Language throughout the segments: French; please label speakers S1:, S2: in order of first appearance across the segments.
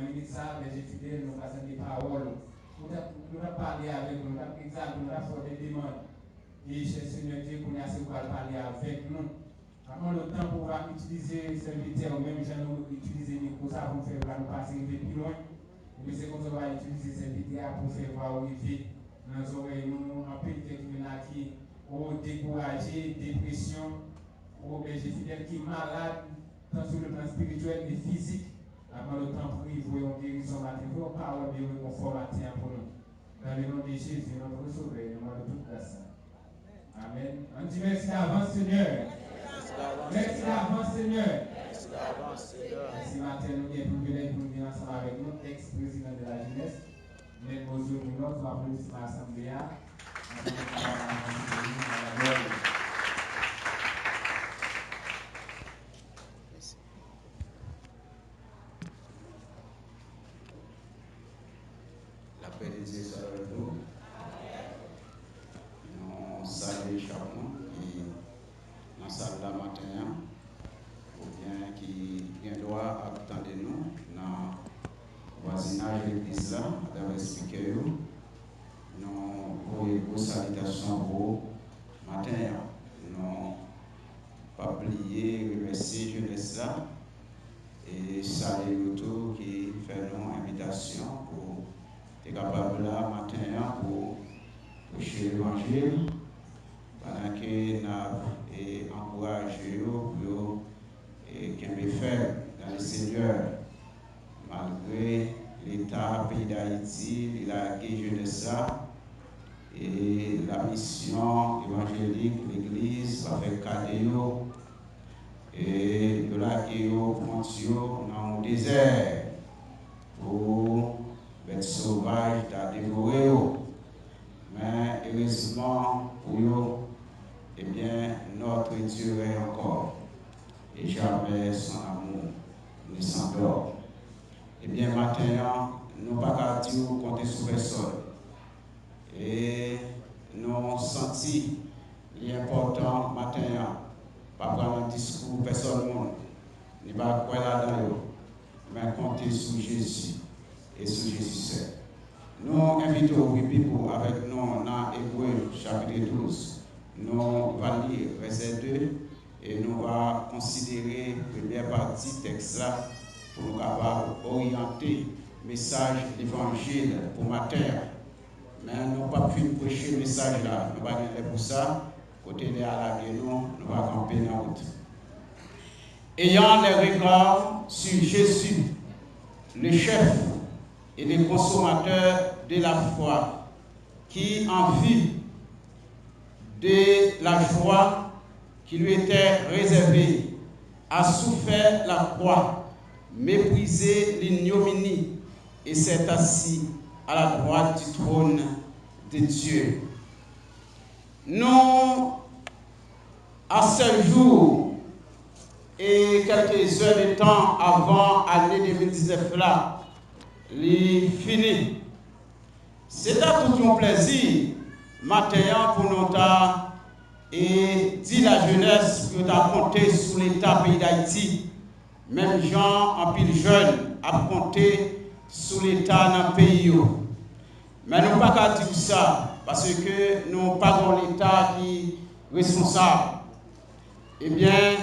S1: Dans les minutes, les étudiants nous passent des paroles. Nous avons parlé avec nous, nous avons fait des demandes. Et cher Seigneur Dieu, pour nous parler avec nous. Avant le temps pour utiliser ce serviteur, ou même nous utiliser les micros pour nous faire nous passer plus loin. Et puis c'est comme ça qu'on va utiliser ce serviteur pour faire voir arriver dans nos oreilles. Nous, en plus, quelqu'un qui ont découragé, dépression, ou bien j'ai fidèle qui est malade, tant sur le plan spirituel et physique. Avant le temps pour y voir une guérison matin, vos paroles de réconfort matin pour nous. Dans le nom de Jésus, notre Sauveur, nous demandons toute grâce. Amen. On dit merci d'avance, Seigneur. Merci d'avance, Seigneur. Merci matin, nous avons privilège pour venir ensemble avec nous, ex-président de la jeunesse. Mais bonjour, nous avons applaudissement à l'Assemblée.
S2: La paix de Dieu soit avec nous. Nous saluons chacun qui dans la salle de matin, ou bien qui vient droit attendre nous dans le voisinage de l'église, d'avoir expliqué. Nous voyons salutations pour matin. Nous pas oublier remercier jeunesse là et saluer tout qui fait nous invitation pour être capable là matin pour prêcher l'évangile pendant que nous encourageons pour qu'il faire dans le Seigneur malgré l'État pays d'Haïti, la jeunesse et la mission évangélique, l'Église va faire cadeau et de la frontière dans le désert pour bêtes sauvages à dévorer. Mais heureusement pour eux, eh bien, notre Dieu est encore et jamais son amour ne s'endort. Eh bien, maintenant, nous ne pouvons pas dire compter sur personne. Et nous senti l'important maintenant, pas prendre un discours personne, ne pas croire là-dedans, mais compter sur Jésus et sur Jésus seul. Nous invitons les people avec nous dans Hébreux chapitre 12. Nous allons lire verset 2 et nous allons considérer la première partie du texte là pour nous capables d'orienter le message de l'évangile pour matin. Mais nous n'avons pas pu prêcher le message là. Nous allons aller pour ça. Côté de la nous allons camper dans la route. Ayant les regards sur Jésus, le chef et le consommateur de la foi, qui en vue de la joie qui lui était réservée, a souffert la croix, méprisé l'ignominie et s'est assis à la droite du trône de Dieu. Nous, à ce jour et quelques heures de temps avant l'année 2019 là, les fini. C'est un tout un plaisir maintenant pour nous et dit la jeunesse que tu as compté sur l'État pays d'Haïti. Même gens en pile jeune a compté sur l'État dans le pays. Mais nous ne pouvons pas dire ça parce que nous n'avons pas l'État qui est responsable. Eh bien,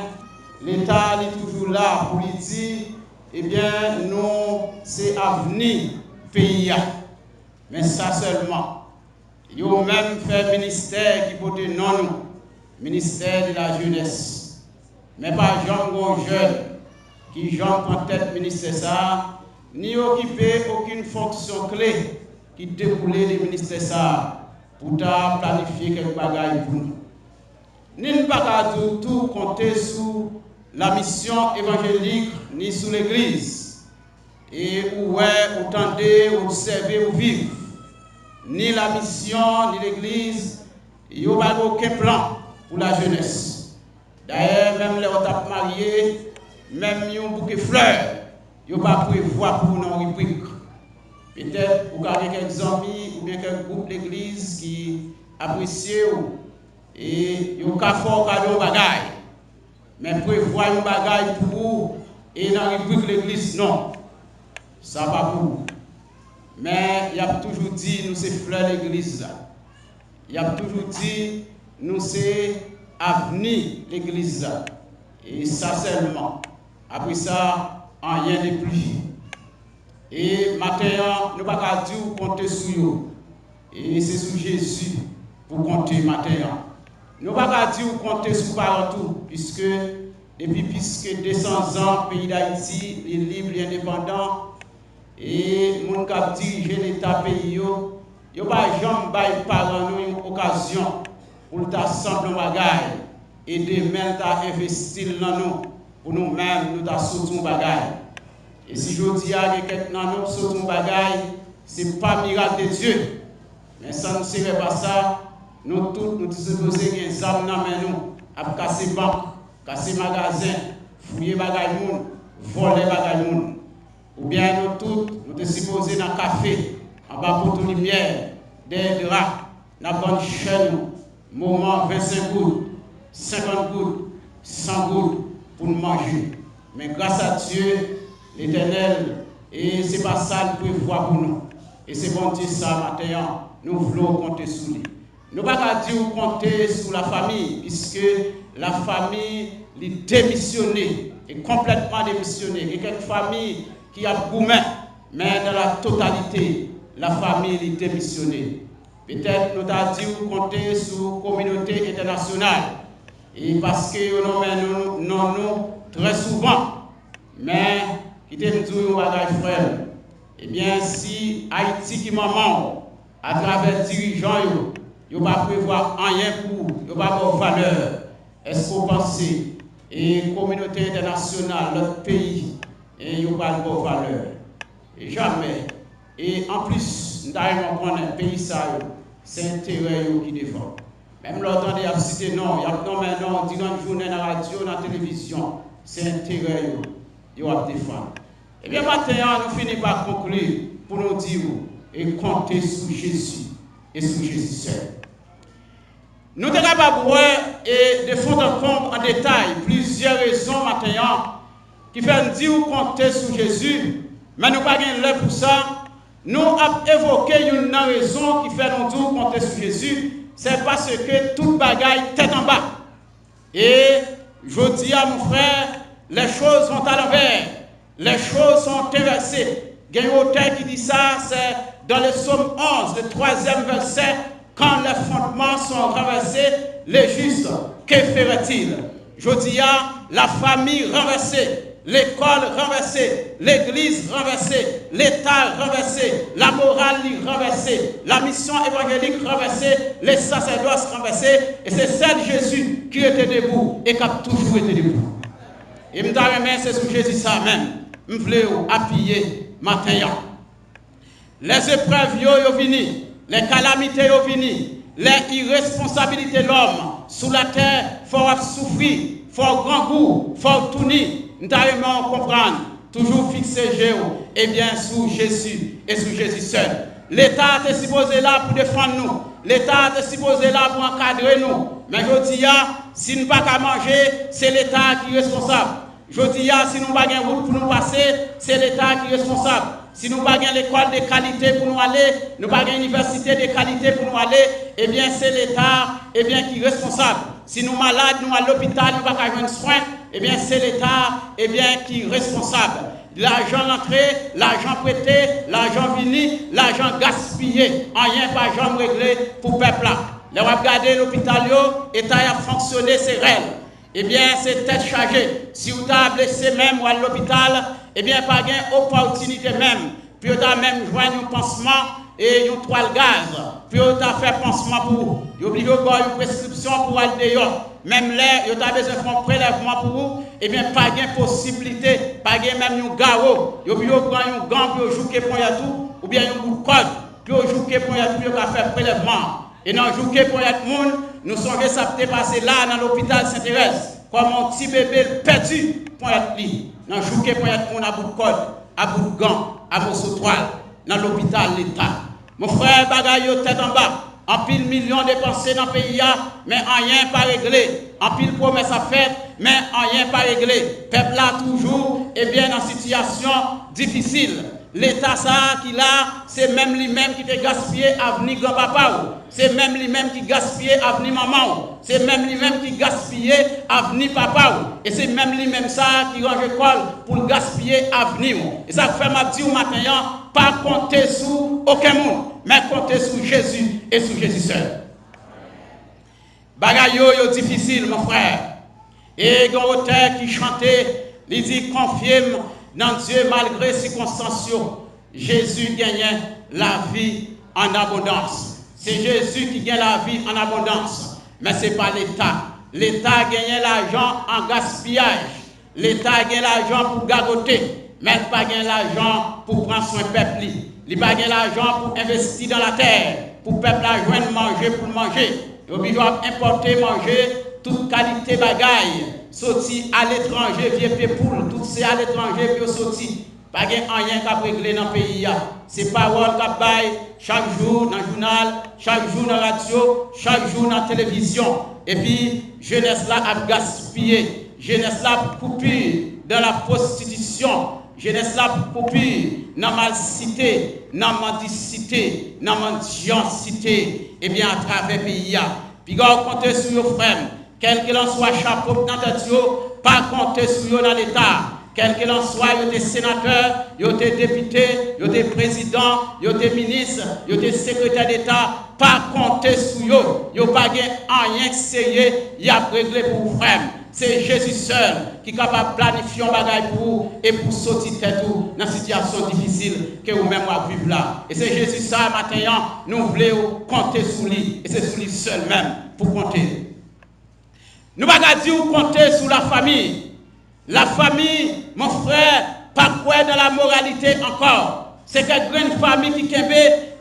S2: l'État est toujours là pour lui dire, eh bien, nous, c'est avenir pays. Mais ça seulement. Ils ont même fait ministère qui porte non nous, ministère de la jeunesse. Mais pas Jean jeune qui Jean en tête ministère ça, ni occuper aucune fonction clé qui découlait du ministère ça pour planifier quelques bagages pour nous. Ni ne pas tout compter sur la mission évangélique ni sur l'église. Et où est, où tendez, où observer, où vivre. Ni la mission, ni l'église, il n'y a pas aucun plan pour la jeunesse. D'ailleurs, même les autres mariés, même un bouquet de fleurs, il n'y a pas prévoir pour nos rubriques. Peut-être vous avez quelques amis ou bien quelques groupes d'église qui apprécient et il y a un fort cadeau bagaille. Mais prévoir un bagaille pour vous et dans la rubrique l'église, non. ça va pour. Mais il a toujours dit, nous c'est fleur l'église. Il a toujours dit, nous c'est avenir l'église. Et ça seulement. Après ça, rien de plus. Et maintenant, nous ne pouvons pas dire compter sur eux. Et c'est sur Jésus pour compter maintenant. Nous ne pouvons pas dire compter sur partout, puisque depuis plus que 200 ans, le pays d'Haïti est libre et indépendant. Et les gens qui dirigent l'État pays, ils n'ont pas jamais par une occasion pour t'assembler nos bagages et demain investir dans nous pour nous-mêmes nous sortir nos bagages. Et si je dis à quelqu'un nous sortir nos bagages, ce n'est pas miracle de Dieu. Mais ça ne serait pas ça. Nous tous nous supposons qu'il y a des âmes dans nous à casser banque, casser magasin, fouiller bagages, voler bagages. Ou bien nous tous, nous sommes supposés dans le café, en bas pour toute lumière, des draps, dans la bonne chaîne, moment 25 gouttes, 50 gouttes, 100 gouttes pour nous manger. Mais grâce à Dieu, l'Éternel, et ce n'est pas ça le prévoir pour nous. Et c'est bon Dieu ça maintenant, nous voulons compter sur lui. Nous ne pouvons pas dire compter sur la famille, puisque la famille est démissionnée, est complètement démissionnée. Il y a quelques familles qui a gourmet, mais dans la totalité, la famille est démissionnée. Peut-être nous avons dit compter sur la communauté internationale, et parce que nous très souvent, mais qui te dit un frère, eh bien si Haïti qui maman, à travers les dirigeants, ils ne vont pas prévoir rien pour, ils ne vont pas avoir valeur. Est-ce que vous pensez, et la communauté internationale, notre pays, et il n'y a pas de valeur. Et jamais. Et en plus, nous avons un pays, c'est l'intérêt qui défend. Même l'autre, il y a cité non, il y a non, mais non, durant une journée dans la radio, dans la télévision, c'est l'intérêt qui défend. Et bien maintenant, nous finissons par conclure pour nous dire et compter sur Jésus et sur Jésus seul. Nous sommes capables de voir et de fond en comble en détail plusieurs raisons maintenant qui fait nous dire compter sur Jésus, mais nous n'avons pas l'heure pour ça. Nous avons évoqué une raison qui fait nous dire compter sur Jésus, c'est parce que toute bagaille tête en bas. Et je dis à mon frère, les choses vont à l'envers, les choses sont inversées. Il y a un auteur qui dit ça, c'est dans le psaume 11, le 3e verset, quand les fondements sont renversés, les justes, que ferait-il? Je dis à la famille renversée, l'école renversée, l'église renversée, l'État renversé, la morale renversée, la mission évangélique renversée, les sacerdoces renversés, et c'est celle Jésus qui était debout et qui a toujours été debout. Et je me dis, c'est sur Jésus ça même. Je voulais appuyer matin. Les épreuves sont venues, les calamités sont venues, les irresponsabilités de l'homme sous la terre, il faut souffrir, il faut grand goût, il faut tourner. Nous devons comprendre, toujours fixer Jéhovah, et bien sous Jésus et sous Jésus seul. L'État est supposé là pour défendre nous. L'État est supposé là pour encadrer nous. Mais je dis, si nous n'avons pas manger, c'est l'État qui est responsable. Je dis, si nous n'avons pas route pour nous passer, c'est l'État qui est responsable. Si nous n'avons pas l'école de qualité pour nous aller, nous n'avons pas l'université de qualité pour nous aller, eh bien c'est l'État qui est responsable. Si nous sommes malades, nous à l'hôpital, nous n'avons pas avoir soin, eh bien c'est l'État qui est responsable. L'argent entré, l'argent prêté, l'argent venu, l'argent gaspillé, rien pas jamais réglé pour le peuple là. Là, on va regarder l'hôpital, l'État a fonctionné, c'est réel. Eh bien, c'est tête chargée. Si vous avez blessé même ou à l'hôpital, eh bien, pas gain opportunité même. Puis vous avez même joint un pansement et une toile gaz. Puis vous avez fait pansement pour vous. Vous avez obligé une prescription pour aller dehors. Même là, vous avez besoin de faire un prélèvement pour vous. Eh bien, pas gain possibilité, pas gain même un garrot. Vous avez obligé de prendre un gant pour jouer pour tout, ou bien un bout de code, puis vous jouer pour tout, vous avez fait prélèvement. Et dans le jour pour être monde, nous sommes passés là dans l'hôpital Saint-Thérèse, comme un petit bébé perdu pour être lit. Dans le jour pour être monde à bout de code, à bout de gants, à bout de toile, dans l'hôpital l'État. Mon frère, bagaille tête en bas, en pile millions dépensés dans le pays, mais rien pas réglé. En pile promesse à faire, mais rien pas réglé. Peuple là toujours, et bien en situation difficile. L'État ça qui là, c'est même lui-même qui te gaspillé avenir grand-papa. C'est même lui-même qui gaspillé avenir maman. C'est même lui-même qui gaspillé avenir papa. Et c'est même lui-même ça qui range école pour gaspiller avenir. Et ça fait m'a dit au matin, pas compter sur aucun monde, mais compter sur Jésus et sur Jésus seul. Bagay yo difficile mon frère. Et un auteur qui chantait, il dit confiez dans Dieu malgré les circonstances. Jésus gagnait la vie en abondance. C'est Jésus qui gagne la vie en abondance. Mais ce n'est pas l'État. L'État gagne l'argent en gaspillage. L'État gagne l'argent pour gagoter. Mais il n'a pas gagné l'argent pour prendre soin du peuple. Il n'a pas gagné l'argent pour investir dans la terre. Pour le peuple a joindre manger pour manger. Il doit importer, manger toute qualité bagaille. Sorti à l'étranger, vieux pépoule, tout c'est à l'étranger, puis sorti. Pas de rien qui a réglé dans le pays. C'est parole qui baille chaque jour dans le journal, chaque jour dans la radio, chaque jour dans la télévision. Et puis, jeunesse là a gaspillé, jeunesse là coupure dans la prostitution, jeunesse là coupure dans la malcité, dans la mendicité, dans la mendiancité. Et bien, à travers le pays. Puis, on compte sur vos frères. Quel qu'il en soit, chapeau dans ta Dieu, pas compter sur eux dans l'État. Quel qu'il en soit, il y a des sénateurs, il y a des députés, il y a des présidents, il y a des ministres, il y a des secrétaires d'État, pas compter sur eux. Il n'y a pas rien de sérieux, il y a réglé pour vous frère. C'est Jésus seul qui est capable de planifier un bagage pour vous et pour sortir tête dans une situation difficile que vous-même vivez là. Et c'est Jésus ça, matin, nous voulons compter sur lui. Et c'est sur lui seul même pour compter. Nous ne pouvons pas dire compter sur la famille. La famille, mon frère, pas quoi dans la moralité encore. C'est une famille qui a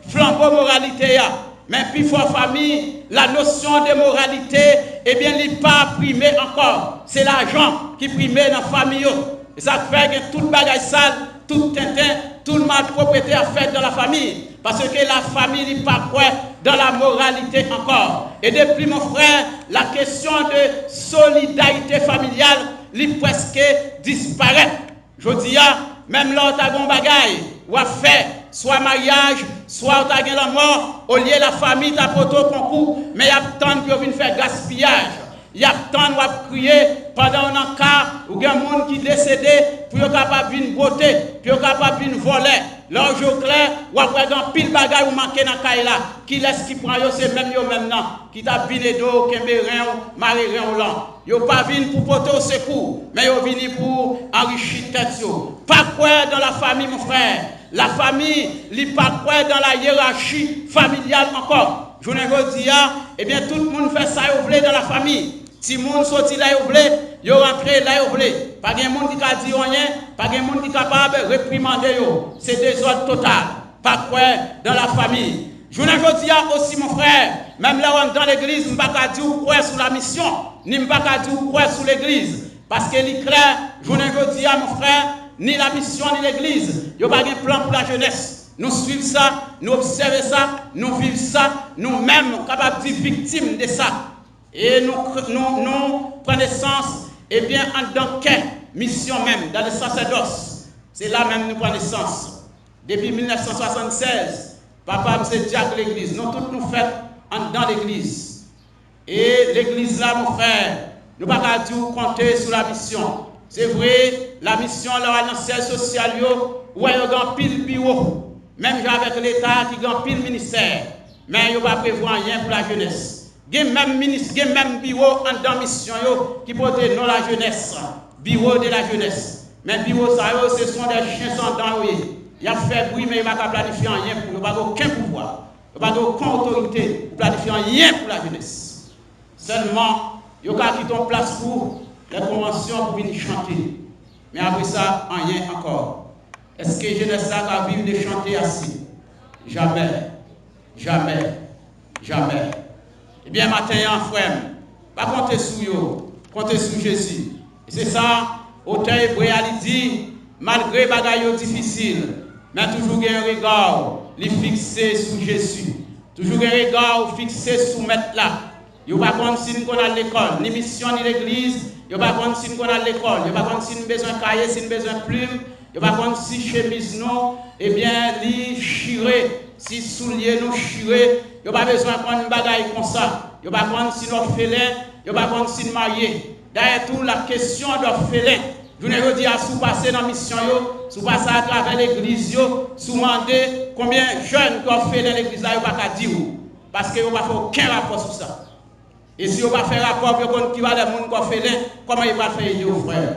S2: flambeau moralité. Mais puis pour la famille, la notion de moralité, eh bien, il n'est pas primé encore. C'est l'argent qui prime dans la famille. Et ça fait que tout le bagage sale, tout tintin, tout le malpropriété à faire dans la famille. Parce que la famille n'est pas quoi dans la moralité encore. Et depuis mon frère, la question de solidarité familiale, il presque disparaît. Je dis, même là, tu as un bagage, ou à faire, soit mariage, soit tu as la mort, au lieu de la famille, tu as poto concours, mais il y a tant qui viennent faire gaspillage. Il y a tant qui ont crié pendant un cas où il y a un monde qui est décédé, pour être capable de beauté, pour être capable de voler. L'ange clair, ou après un pile bagage ou manqué dans la là, qui laisse qui prend, c'est même yo maintenant, qui t'a biné d'eau, qui m'a rien, maré rien ou là. Yo pas venu pour porter au secours, mais yo venu pour enrichir tête yo. Pas quoi dans la famille, mon frère. La famille, il pas quoi dans la hiérarchie familiale encore. Je ne dis pas, eh bien tout le monde fait ça, vous voulez dans la famille. Si le monde sorti là, vous voulez, vous rentrez là, vous voulez. Pas de monde qui a dit rien, pas de monde qui est capable de réprimander. C'est désordre total. Pas quoi dans la famille. Je ne dis pas aussi, mon frère, même là dans l'église, je ne peux pas dire quoi sur la mission, ni je ne peux pas dire quoi sur l'église. Parce que est clair, je ne dis pas, mon frère, ni la mission, ni l'église. Il n'y a pas de plan pour la jeunesse. Nous suivons ça, nous observons ça, nous vivons ça, nous-mêmes capables de victimes de ça. Et nous prenons naissance, et bien, dans quelle mission même, dans le sacerdoce. C'est là même nous prenons naissance. Depuis 1976, papa me dit à l'église. Nous tous nous faisons dans l'église. Et l'église là, mon frère, nous ne pouvons pas dire compter sur la mission. C'est vrai, la mission là, dans le siège social, où il y a un pile bureau. Même avec l'État qui a un pile ministère. Mais il n'y a pas prévoir rien pour la jeunesse. Il y a même ministre, il y a même bureau en dans mission qui porte non la jeunesse. Bureau de la jeunesse. Mais bureau ça, ce sont des chiens sans dents. Il y a fait bruit, mais il ne va pas planifier rien pour nous. Il n'y a aucun pouvoir. Il n'y a aucune autorité pour planifier rien pour la jeunesse. Seulement, il y a qui ont place pour les conventions pour venir chanter. Mais après ça, rien encore. Est-ce que jeunesse là va vivre de chanter assis? Jamais. Jamais. Jamais. Eh bien, matin, frère, pas compter sur eux, compter sur Jésus. Et c'est ça, auteur hébreu dit, malgré les bagailles difficiles, mais toujours un regard, les fixer sur Jésus. Toujours un regard fixé sur Maître là. Il n'y a pas de signe qu'on a à l'école, ni mission ni l'église. Il n'y a pas de signe qu'on a à l'école. Il n'y a pas de signe besoin de cahier, signe besoin de plume. yo pas prendre si chemise non, eh bien li chiré, si soulier nous chiré, yo pas besoin prendre une bagaille comme ça. Yo pas prendre si orphelin, yo pas prendre si marié. D'ailleurs tout la question d'orphelin, je ne dis à sous passer dans mission yo, sous passer à travers l'église yo, sous demander combien de jeunes qui ont fait dans l'église là, yo pas qu'à dire parce que yo pas fait aucun rapport sur ça. Et si yo pas fait rapport yo qui va les monde qui ont fait comment il va faire yo frère?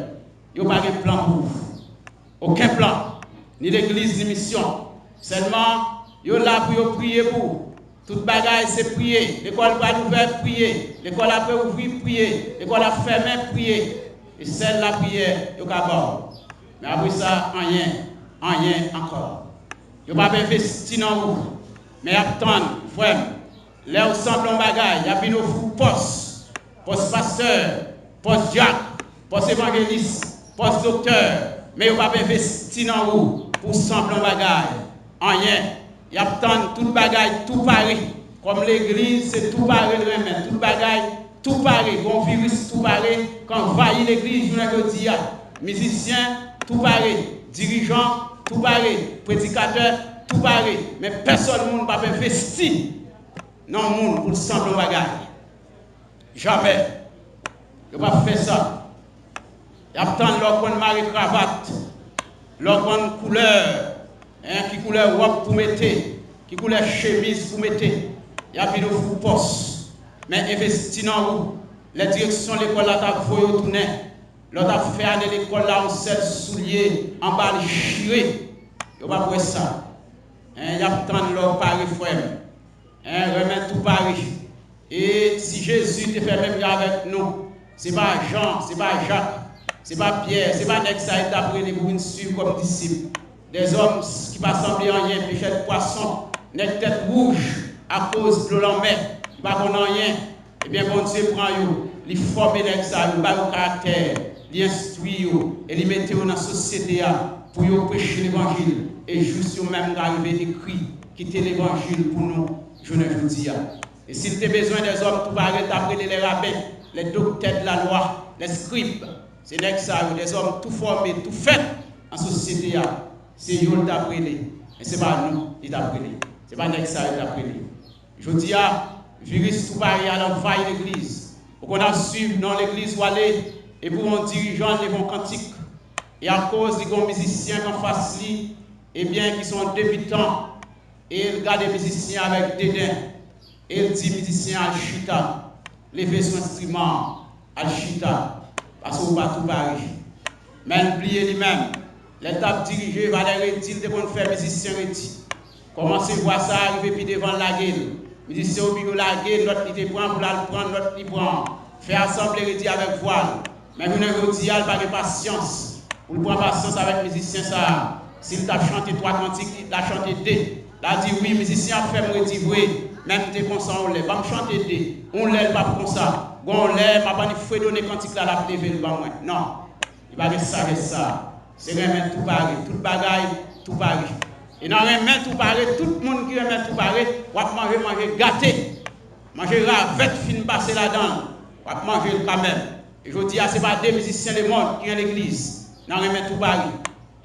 S2: Yo pas de plan pour vous. Aucun plan, ni l'église ni mission. Seulement yo là pour yo prier pour. Toute bagaille c'est prier. L'école va ouvrir prier. L'école après ouvrir prier. L'école a fermé prier. Et celle la prière, yo capable. Mais après ça, rien encore. Yo pas investi dans vous. Mais attendre, vraiment. Là où semble un bagaille, y a bien au poste pasteur, poste diacre, poste évangéliste, poste docteur. Mais yo pas investi dans vous pour sembler un bagaille. Rien. Y a tant tout bagaille tout pareil. Comme l'église, c'est tout pareil le même, tout bagaille tout pareil, bon virus tout pareil, quand envahit l'église, je ne dis musicien tout pareil, dirigeant tout pareil, prédicateur tout pareil, mais personne ne va pas investir dans le monde pour sembler bagaille. Jamais. Il ne va pas faire ça. Il y a tant de mari cravate, leur couleur, qui couleur robe pour mettre, qui couleur chemise pour mettre. Il y a bien de poste. Mais investi dans vous. La direction de l'école là t'a voyé tourner. L'autre a fait aller l'école là en seul soulier, en bas de chiré. Il va voir ça. Il y a tant de leur Paris frère. Remet tout Paris. Et si Jésus te fait même avec nous, c'est pas Jean, c'est pas Jacques, c'est pas Pierre, c'est pas Nexaïd d'après les pour nous suivre comme disciples. Des hommes qui ne passent en rien, péché de poisson, net tête rouge à cause de l'homme. Pas qu'on a rien, eh bien bon Dieu prend yo, il forme avec ça, il bat au caractère, il instruit yo, et il met dans la société pour yo prêcher l'évangile. Et juste yo même arrivé écrit, quitter l'évangile pour nous, je ne vous dis. Et s'il te besoin des hommes tout pareil, d'après les rabbins, les docteurs de la loi, les scribes, c'est des hommes tout formés, tout faits en société, c'est yo d'après les. Et c'est pas nous, il d'après les. C'est pas Nexaïd d'après les. Je dis virus tout pareil à l'envahir l'église. Pour qu'on a suivi dans l'église où aller et pour un dirigeant les bons cantiques. Et à cause des bons musiciens en face li, eh bien qui sont débutants, et il regarde les musiciens avec dédain. Et il dit musiciens à chita, lever son instrument à chita, parce qu'on va tout pareil. Mais oubliez lui-même, l'étape dirigée va les retirer de qu'on fait musicien reti. Commencez à voir ça arriver puis devant la gueule. Il dit c'est au bureau la gueule, l'autre il te prend pour la prendre, l'autre il prend. Faire assembler reti avec voile. Mais vous ne dit pas de patience. Vous prendre patience avec musicien ça. S'il t'a chanté 3 cantiques, il t'a chanté 2. Il a dit oui, musicien fait me retirer. Même t'es consent on lève. Va me chanter 2. On lève pas pour ça. Bon on lève, m'a pas dit faut donner cantique là la lever le bas moins. Non. Il va rester avec ça. C'est remettre tout pareil, tout bagaille, tout pareil. Et dans remettre tout pareil, tout le monde qui remet tout pareil, va manger gâté. Manger ravette fin passer là-dedans. Va manger quand même. Et je dis c'est pas des musiciens du monde qui sont à l'église. Dans remettre tout pareil.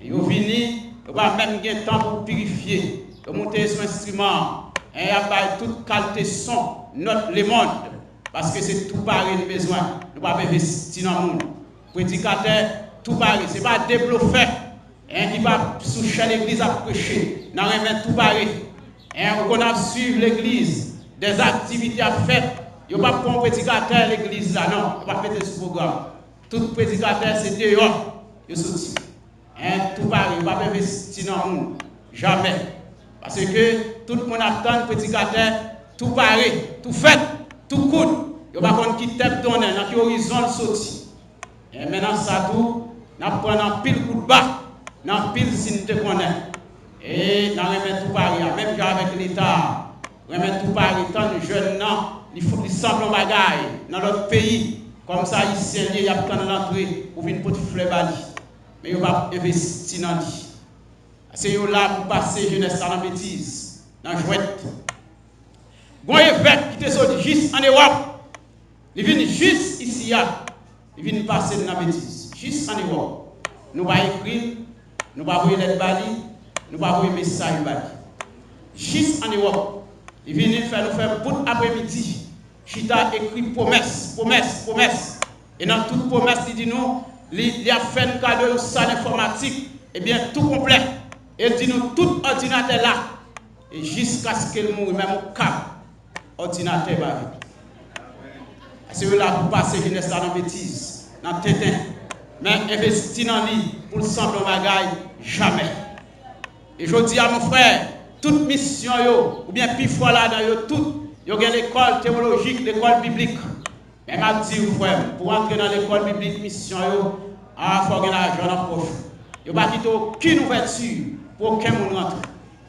S2: Et ils viennent, ils va même gagner temps pour purifier, pour monter son instrument. Et il y a toute qualité son, note le monde. Parce que c'est tout pareil le besoin. Nous ne pouvons pas investir dans le monde. Prédicateur, tout pareil. Ce n'est pas des bluffeurs qui va soucher l'église à prêcher. Nous remet tout pareil. On a suivi l'église, des activités à faire. Il n'y a pas pour un prédicateur à l'église là, non. Il n'y a pas fait ce programme. Tout prédicateur, c'est dehors. Il soutient. Tout pareil. Il ne va pas investir dans le monde. Jamais. Parce que tout le monde attend le prédicateur, tout pareil, tout fait, tout coûte. Il n'y a pas qui tape donner, dans quel horizon le sorti. Et maintenant, ça tout, nous prenons pile coup de bas, nous pile si nous te connaissons. Et nous remettons tout pareil, même avec l'État, nous remettons tout pareil, tant de jeunes, il faut qu'ils semblent en bagaille dans notre pays. Comme ça, il y a plein d'entrée pour venir pour te fleurir. Mais il va investir dans lui. C'est là pour passer jeunesse dans la bêtise, dans la jouette. Bon évêque qui te sorti juste en Europe, il vient juste ici, il vient passer dans la bêtise, juste en Europe. Nous allons écrire, nous ne pouvons pas envoyer l'aide Bali, nous ne pouvons pas envoyer message Bali. Juste en Europe, il vient nous faire bout après-midi. Chita écrit promesse. Et dans toute promesse, il dit nous, il a fait un cadeau de salle informatique, et bien tout complet. Et il dit nous, tout ordinateur là. Et jusqu'à ce qu'il mourre, même au cap, ordinateur va vivre. C'est là pour passer jeunesse dans la bêtise, dans le tétin. Mais investir dans lui pour le sembler bagaille, jamais. Et je dis à mon frère, toute mission, ou bien plus fois là dans tout, il y a l'école théologique, l'école biblique. Mais je dis aux frères, pour entrer dans l'école biblique, mission, il faut avoir l'argent dans la poche. Il n'y a pas quitter aucune ouverture pour aucun monde rentre.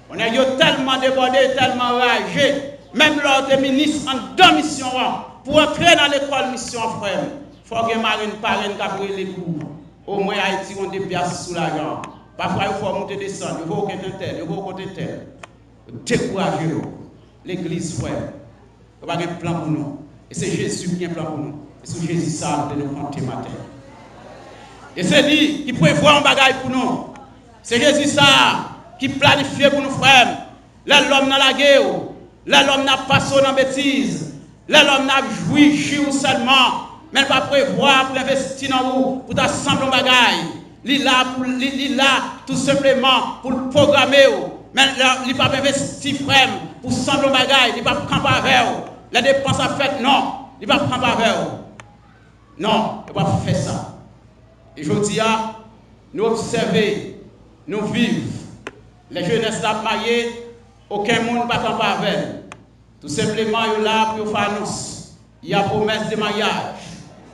S2: On est tellement débordé, tellement enragé, même lors des ministres en deux missions, pour entrer dans l'école mission, frère. Il faut que marine parraine qui les cours. Au moins, Haïti, on déplace sous l'argent. Parfois, il faut monter descendre, il faut qu'on tel, il faut qu'on tel. Découragez l'église, frère. Il n'y a pas de plan pour nous. Et c'est Jésus qui a un plan pour nous. Et c'est Jésus ça de nous compter matin. Et c'est lui qui prévoit un bagage pour nous. C'est Jésus ça qui planifie pour nous, frères. Là, l'homme dans la guerre. Là, l'homme n'a pas son en bêtise. Là, l'homme n'a joui chez seulement. Mais il va prévoir pour investir dans vous, pour t'assembler un bagage. Il est là, tout simplement, pour le programmer. Mais il ne va pas investir, frère, pour sembler un bagage. Il ne va pas camper avec vous. La dépense à fait, non. Il ne va pas camper avec vous. Non, il ne va pas faire ça. Et je dis, nous observer, nous vivre. Les jeunesses sont mariées, aucun monde ne va camper avec. Tout simplement, il est là pour faire annonce. Il y a promesse de mariage.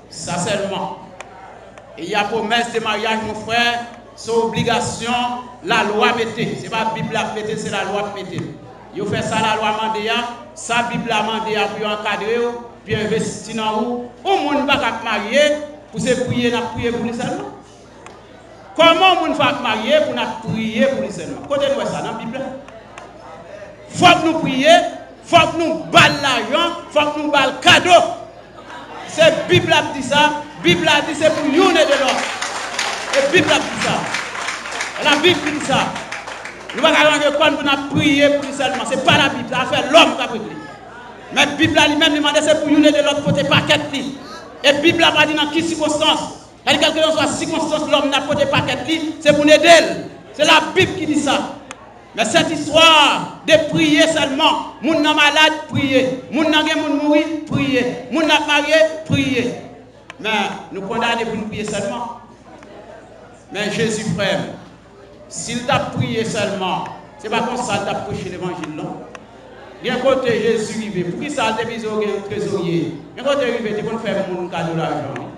S2: Ça seulement. Et il y a promesse de mariage, mon frère, c'est obligation, la loi mettée. Ce n'est pas la Bible à mettée, c'est la loi mettée. Il fait ça, la loi mandéa, sa Bible à mandéa pour encadrer, puis investir dans vous. Au monde ne va pas marier, pour se prier, n'a prier pour lui seulement. Comment on va marier pour nous prier pour lui seulement? Côté nous ça dans la Bible. Il faut que nous prions, il faut que nous balle l'argent, il faut que nous balle cadeau. C'est la Bible qui dit ça. La Bible a dit c'est pour nous et de l'autre. Et la Bible a dit ça. La Bible dit ça. Nous ne pouvons pas pour prier pour lui seulement. Ce n'est pas la Bible, c'est fait l'homme qui a prié. Mais la Bible a lui-même demandé c'est pour nous et de l'autre côté paquet. Et la Bible a pas dit dans quelle circonstance. Elle dit quelque chose soit circonstance l'homme n'a pas de paquet, c'est pour aider. C'est la Bible qui dit ça. Mais cette histoire de prier seulement, moun nan malade, prier. Moun nan gen moun mouri, prier. Moun nan marié, prier. Mais nous condamnons pour nous prier seulement. Mais Jésus, frère, s'il t'a prié seulement, c'est pas comme ça qu'il t'a prêché l'évangile, non? Bien côté Jésus arrivé, pour qui ça a dévisé au trésorier? Bien côté arrivé, tu peux faire mon cadeau d'argent.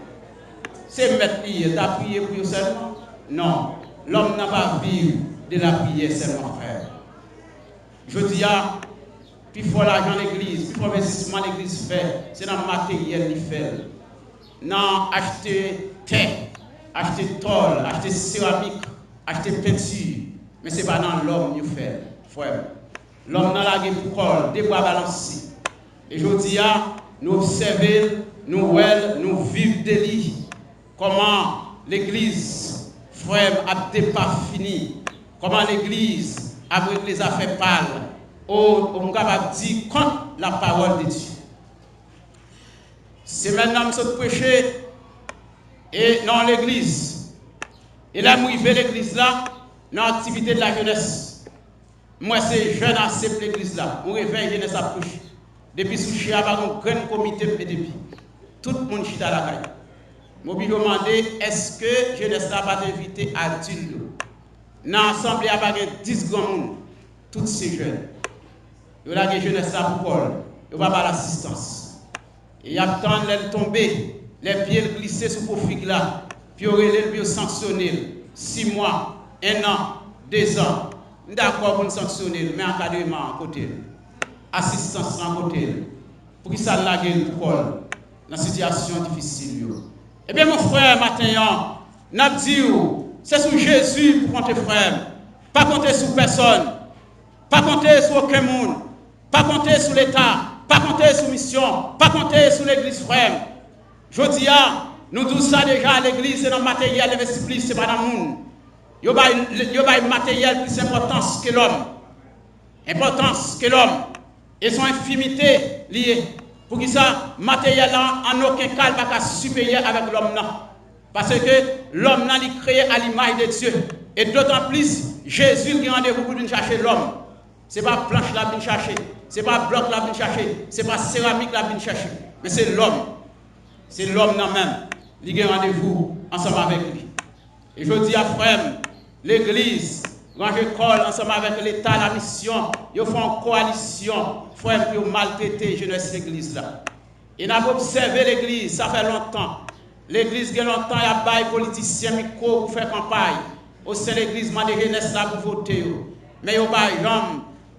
S2: C'est mettre prier, t'as prié pour lui seulement? Non, l'homme n'a pas vivre de la prière seulement, frère. Je dis, puis il faut l'argent à l'église, puis il faut l'investissement à l'église fait, c'est dans le matériel qu'il fait. Non, acheter terre, acheter tôle, acheter céramique, acheter peinture, mais ce n'est pas dans l'homme qu'il fait, frère. L'homme dans la guerre pour col, des bois balancés. Et je dis, nous observons, nous vivons de lui. Comment l'église, frère, a pas fini. Comment l'église, avec les affaires pâles, on est capable de dire contre la parole de Dieu. C'est maintenant que nous prêcher et dans l'église. Et là, nous arrivons l'église là, dans l'activité de la jeunesse. Moi, c'est jeune à cette église là. On réveille jeunesse à coucher. Depuis sous chia, par un grand comité depuis. Tout le monde chita la caille. Je me demande, est-ce que jeunesse là va inviter adulte? Dans l'assemblée, il y a 10 grands monde. Tous ces jeunes. Il y a des jeunesses là pour Paul. Il va avoir l'assistance. Et il y a tant de tomber, les pieds glissés sur le profil là. Puis il y a sanctionner 6 mois, 1 an, 2 ans. D'accord pour nous sanctionner, mais encadrement à côté. Assistance à côté. Pour qu'il ça la gueule pour Paul. Dans une situation difficile. Eh bien, mon frère, maintenant, n'a dit, c'est sur Jésus pour compter frère. Pas compter sur personne. Pas compter sur aucun monde. Pas compter sur l'État. Pas compter sur mission. Pas compter sur l'église frère. Je dis, nous disons ça déjà à l'église, c'est dans le matériel investi, c'est pas dans le monde. Yo bay matériel plus importance que l'homme. Importance que l'homme. Et son infimité liée. Pour qui ça, matériel en aucun cas ne va supérieur avec l'homme. Parce que l'homme n'a créé à l'image de Dieu. Et d'autant plus, Jésus qui rendez-vous pour venir chercher l'homme. Ce n'est pas planche là venir chercher. Ce n'est pas bloc là venir chercher. Ce n'est pas céramique là venir chercher. Mais c'est l'homme. C'est l'homme même. Il a rendez-vous ensemble avec lui. Et je dis à frère, l'église, quand je colle ensemble avec l'État, la mission, ils font coalition, frère, pour maltraiter jeunesse l'église là. Et n'a pas observé l'église, ça fait longtemps. L'église, il y a longtemps, il y a des politiciens micro pour faire campagne. Au sein de l'église, il y a des jeunesse là pour voter. Mais il y a des gens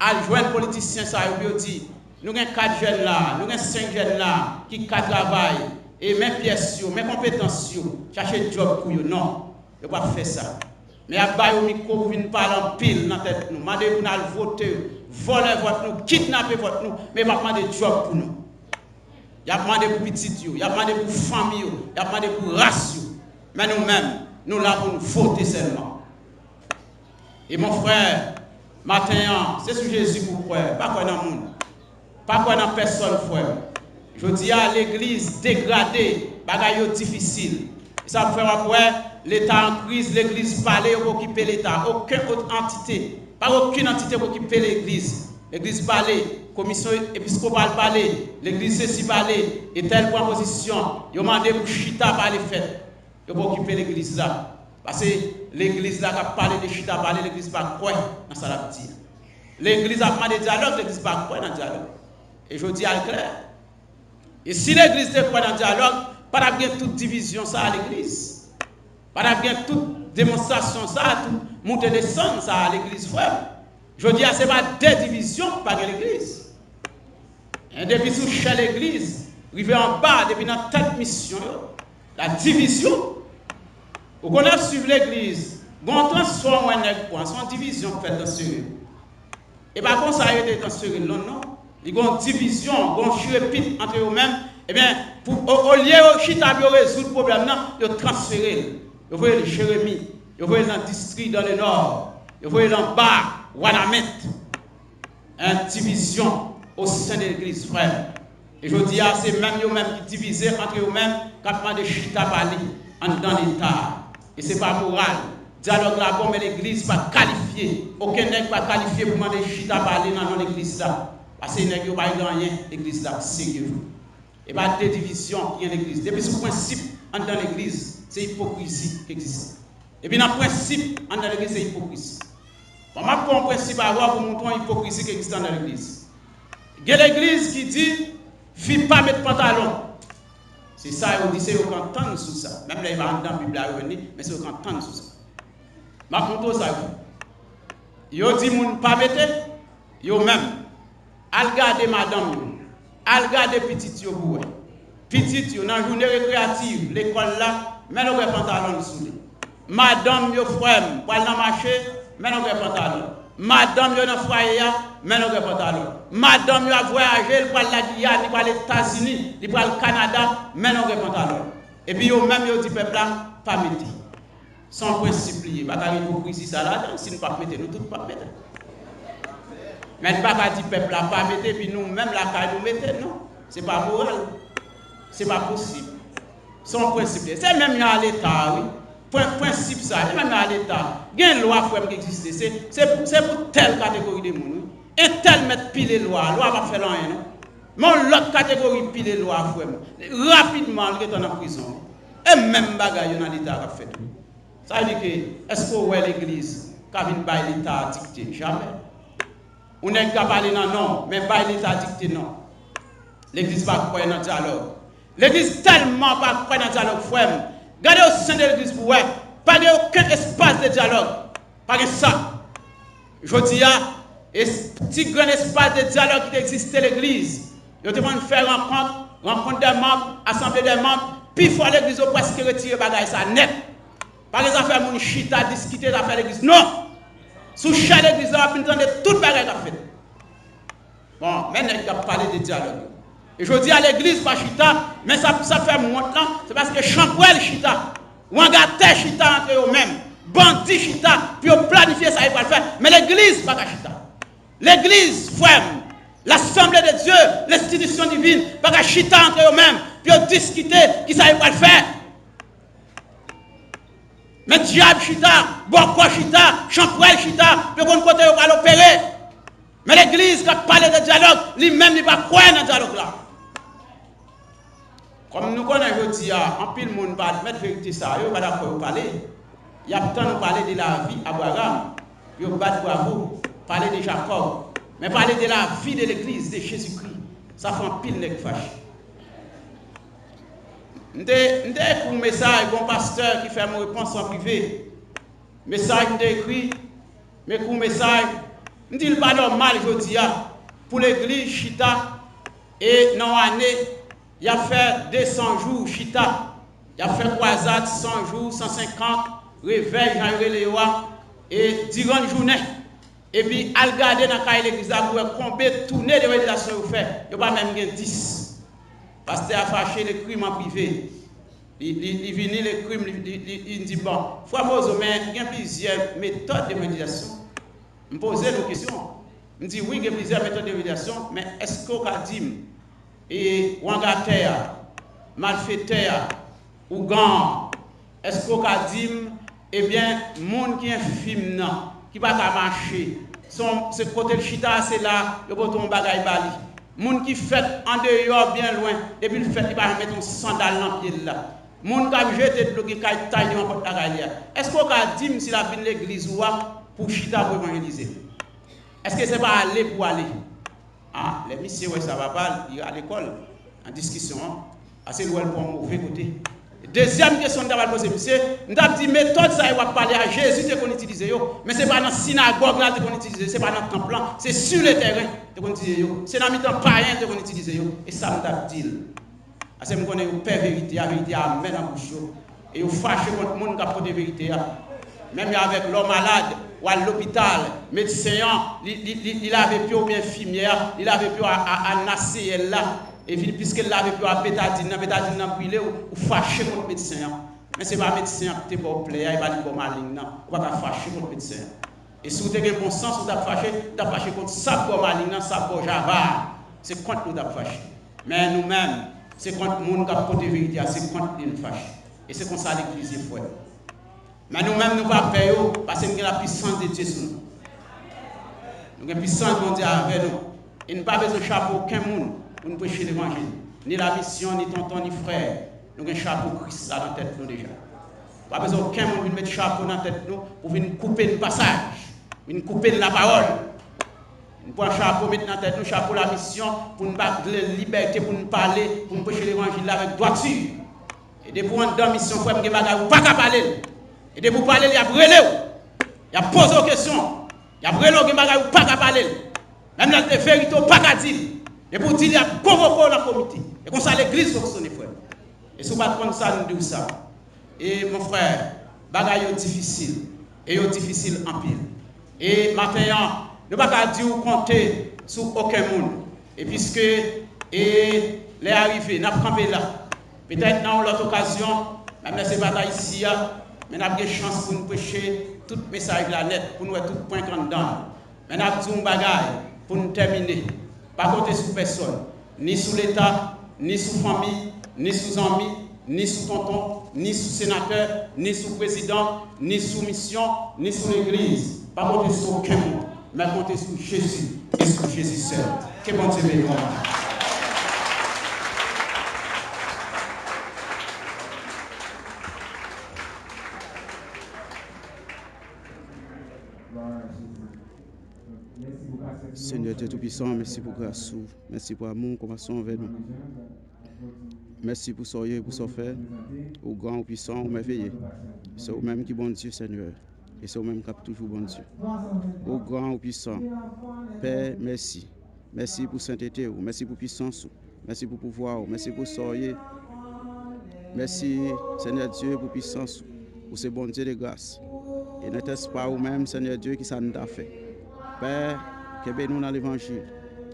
S2: à joindre politiciens, ça, ils disent, nous avons 4 jeunes là, nous avons 5 jeunes là qui travaillent. Et mes pièces, mes compétences, chercher job pour eux. Non, ils ne peuvent pas faire ça. Mais à bas au micro, vous venez parler en pile dans la tête nous. Mandez vous n'allez voter, voler votre nous, kidnapper votre nous, mais il n'y a pas de job pour nous. Il y a demandé pour petits, il y a demandé pour famille, il y a demandé pour race. Mais nous-mêmes, nous là pour nous voter seulement. Et mon frère, matin, c'est sur Jésus pour croire, pas quoi dans le monde, pas quoi dans personne, frère. Je dis à l'église dégradée, bagaille difficile. Ça fait après l'État en crise, l'église parler pour occuper l'État. Aucune autre entité, pas aucune entité pour occuper l'église. L'église parler, commission épiscopale parler, l'église ceci parler, et telle point position. Ils ont demandé pour chita parler fait. Ils pour occuper l'église là. Parce que l'église là qui a parlé de chita parler, l'église pas quoi dans ça la dire. L'église a demandé dialogue, l'église pas quoi dans le dialogue. Et je dis à clair. Et si l'église est quoi dans le dialogue, pas de bien toute division ça à l'église. Pas de bien toute démonstration ça, toute montée de sang ça à l'église frère. Je dis à ce n'est pas des divisions par l'église. Et depuis sous chez l'église, arrivé en bas, depuis notre tête mission, la division. Ou qu'on a suivi l'église, on transforme son division faite dans ce lieu. Et par contre, ça a été dans ce lieu, non. Il y a une division, une chirépite entre eux-mêmes. Eh bien, au lieu de chita résoudre le problème, ils transféré. Ils voyaient le Jérémie, ils voyaient dans le district dans le nord, ils voyaient dans le bas, Wanamet. Une division au sein de l'église, frère. Et je dis, c'est même eux-mêmes qui divisent entre eux-mêmes, quand de chita parler dans l'État. Et ce n'est pas moral. Dialogue là, bon, mais l'église pas qualifiée. Aucun n'est pas qualifié pour demander chita parler dans l'église là. Parce que les gens n'ont pas rien, l'église là, sérieux. Et pas de division qui est l'église. Depuis ce principe, dans l'église, c'est l'hypocrisie qui existe. Et puis dans le principe, dans l'église, c'est l'hypocrisie. On m'a pris un principe à avoir pour montrer l'hypocrisie qui existe dans l'église. Il y a l'église qui dit, fille pas mettre pantalon. C'est ça, on dit, c'est eux qui entendent sur ça. Même là, il va dans la Bible, mais c'est eux qui entendent sur ça. Je vais vous ça. Ils dit, moun pas mettre, ils même. Al garder madame, al garder petite yo boué. Petite yo dans journée récréative, l'école là, mais nous pantalon sous. Madame yo frère, pour aller dans marché, mais nous pantalon. Madame yo dans foyer, mais nous pantalon. Madame yo a voyagé pour la Guyane, pour les États-Unis, pour le Canada, mais nous pantalon. Et puis yo même yo dit peuple là pas mettre. Sans principe lié, pas carré hypocrisie ça là, si nous pas mettre, nous tout pas mettre. Mais ne pas dire peuple là pas mettre puis nous même la caille nous mettre non, c'est pas moral. C'est pas possible. Son principe, c'est même à l'état oui. Principe ça, c'est même à l'état. Il y a une loi qui existe, c'est pour telle catégorie de monde. Et tel mettre pile les lois, loi va faire rien non. Mais l'autre catégorie pile les lois rapidement il est en prison. Et même bagaille dans l'état a fait. Ça veut dire que est-ce que ouais l'église qui vient by l'état dicté jamais. On n'est qu'à parler non, mais pas l'État dicté non. L'église ne va pas croire dans le dialogue. L'église tellement pas croire dans le dialogue, frère. Regardez au sein de l'église pour voir, pas aucun espace de dialogue. Pas que ça. Je dis, petit grand espace de dialogue qui existe dans l'église. Ils demandent de faire rencontre des membres, assemblée des membres, puis il faut l'église au presque retirer bagage ça net. Par exemple, faire mon chita, discuter d'affaires l'église. Non! Sous chaque église, on va entendre toute bagarre à fait. Bon, maintenant, il a parlé de dialogue. Et je dis à l'église, pas chita, mais ça fait montant, c'est parce que chambrel chita, ou un gâté chita entre eux-mêmes.
S3: bandit chita, puis planifier ça, il va le faire. Mais l'église, pas chita. L'église, frère, l'assemblée de Dieu, l'institution divine, pas chita entre eux-mêmes, puis discuter qui ça, il va le faire. Mais diable chita, Boko chita, Champrel chita, puis bon côté, on va l'opérer. Mais l'église qui a parlé de dialogue, lui-même, il va croire dans le dialogue là. Comme nous connaissons aujourd'hui, en pile monde va mettre vérité ça, il va d'accord parler. Il y a tant de parler de la vie d'Abraham, il va bravo, parler de Jacob, mais parler de la vie de l'église de Jésus-Christ, ça fait un pile nèg fâché. M'dé un message bon pasteur qui fait mon réponse en privé. Message m'dé écrit, mais un message, m'dit pas normal aujourd'hui pour l'église Chita et dans l'année il a fait 200 jours Chita, il a fait croisade 100 jours, 150 réveil Jean-Léoua et durant la journée. Et puis, à regarder dans l'église, vous combien de tournées de réalisation vous faites. Il n'y a pas même 10. Parce que a fâché les crimes en privé. Il vient les crimes, il dit bon, faut mais il y a plusieurs méthodes de médiation. Je me pose une question. Je me dis oui, il y a plusieurs méthodes de médiation, mais est-ce qu'on a dit et Wangatea, malfaiteur, ou Gan, est-ce qu'on a dit eh bien, monde qui est film qui va pas marcher, ce côté de chita c'est là, le bouton bagaille bali. Monde qui fait en dehors bien loin, et puis le fait il va mettre un sandal dans pied là. Monde qui a jeté de l'eau qui a taillé dans porte bagaille. Est-ce qu'on a dit si la vie de l'église ou pour chita pour évangéliser? Est-ce que c'est pas aller pour aller? Ah, les messieurs, ouais, ça va pas, il à l'école en discussion, assez loin pour un mauvais côté. Deuxième question que je vais poser, monsieur, nous avons dit méthode, ça va parler à Jésus qu'on utilise, mais ce n'est pas dans la synagogue là qu'on utilise, ce n'est pas dans le temple là, c'est sur le terrain qu'on utilise, c'est dans le temps païen qu'on utilise, et ça nous a dit. C'est que nous père vérité, la vérité à mettre en bouche, et vous fâchez contre le monde qui a porté vérité. Même avec l'homme malade, ou à l'hôpital, médecin, il avait pu bien infirmière, il avait pu à nasser là. Et puisqu'il avait pu à bétadine brûlé ou fâché contre le médecin. Mais ce n'est pas le médecin qui est bon plaisir, il va dire bon maligne, on va fâcher contre le médecin. Et si vous avez un bon sens, vous avez fâché contre ça bon maligne, ça bon java. C'est contre nous d'être fâché. Mais nous-mêmes, c'est contre le monde qui a porté vérité, c'est contre nous fâché. Et c'est comme ça l'église est frère. Mais nous-mêmes, nous ne pouvons pas payer parce que nous avons la puissance de Dieu sur nous. Nous avons la puissance de Dieu avec nous. Et nous n'avons pas besoin de chapeau aucun monde pour nous prêcher l'évangile. Ni la mission, ni tonton, ni frère. Nous avons un chapeau Christ là dans la tête nous déjà. Nous n'avons pas besoin aucun monde pour mettre chapeau dans la tête nous pour venir couper le passage, venir couper la parole. Nous prenons un chapeau, mettre dans la tête nous, chapeau la mission pour nous battre la liberté, pour nous parler, pour nous prêcher l'évangile avec droiture. Et de pour une mission, frère, nous n'avons pas qu'à parler. Et de vous parler, il y a brûlé, il y a posé aux questions, il y a brûlé, il n'y a pas qu'à parler. Même dans les vérités, il n'y a pas qu'à dire. Et pour dire, il y a convoqué dans le comité. Et comme ça, l'église fonctionne, frère. Et si vous ne pas prendre ça, nous disons ça. Et mon frère, bagaille est difficile. Et est difficile en pile. Et maintenant, nous ne pouvons pas dire ou compter sur aucun monde. Et puisque les arrivés, nous avons campé là. Peut-être dans l'autre occasion, même ces batailles ici, mais nous avons des chances pour nous prêcher tout message de la net, pour nous être tout point grand dedans. Mais nous avons des bagailles pour nous terminer. Pas compter sur personne, ni sur l'État, ni sur famille, ni sur amis, ni sur tonton, ni sur sénateur, ni sur président, ni sur mission, ni sur l'église. Pas compter sur aucun monde, mais compter sur Jésus et sur Jésus seul. Que bon Dieu bénisse.
S4: Seigneur Dieu Tout-Puissant, merci pour grâce, merci pour amour, compassion envers nous. Merci pour ce que vous faites, au grand, au puissant, au merveilleux. C'est au même qui bon Dieu, Seigneur. Et c'est au même qui a toujours bon Dieu. Au grand, au puissant. Père, merci. Merci pour sainteté, merci pour puissance, merci pour pouvoir, merci pour soyez. Merci, Seigneur Dieu, pour puissance, pour ce bon Dieu de grâce. Et n'était-ce pas vous-même, Seigneur Dieu, qui ça nous a fait. Père, que nous dans l'évangile.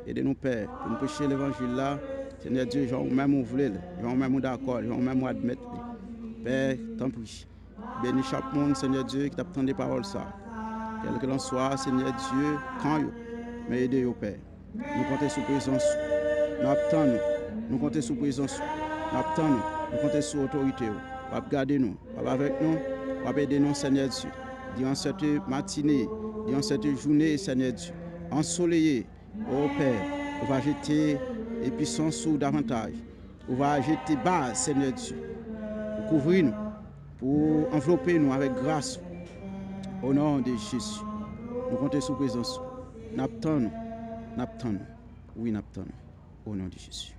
S4: Aidez-nous, Père, pour nous prêcher l'évangile là. Seigneur Dieu, j'en même vous voulez, j'en même d'accord, j'en même admettre. Père, tant pis. Bénis chaque monde, Seigneur Dieu, qui t'attend des paroles ça. Quel que l'en soit, Seigneur Dieu, quand yo, mais aidez au Père. Nous comptons sous présence. Nous attendons. Nous comptons sous présence. Nous attendons. Nous comptons sous autorité. Vous garder nous. Vous avec nous. Vous aider nous, Seigneur Dieu. Durant cette matinée, durant cette journée, Seigneur Dieu, ensoleillé, ô Père, on va jeter et puissance sous davantage. On va jeter bas, Seigneur Dieu, pour couvrir nous, pour envelopper nous avec grâce. Au nom de Jésus, nous comptons sous présence. Nous attendons, oui, nous attendons. Au nom de Jésus.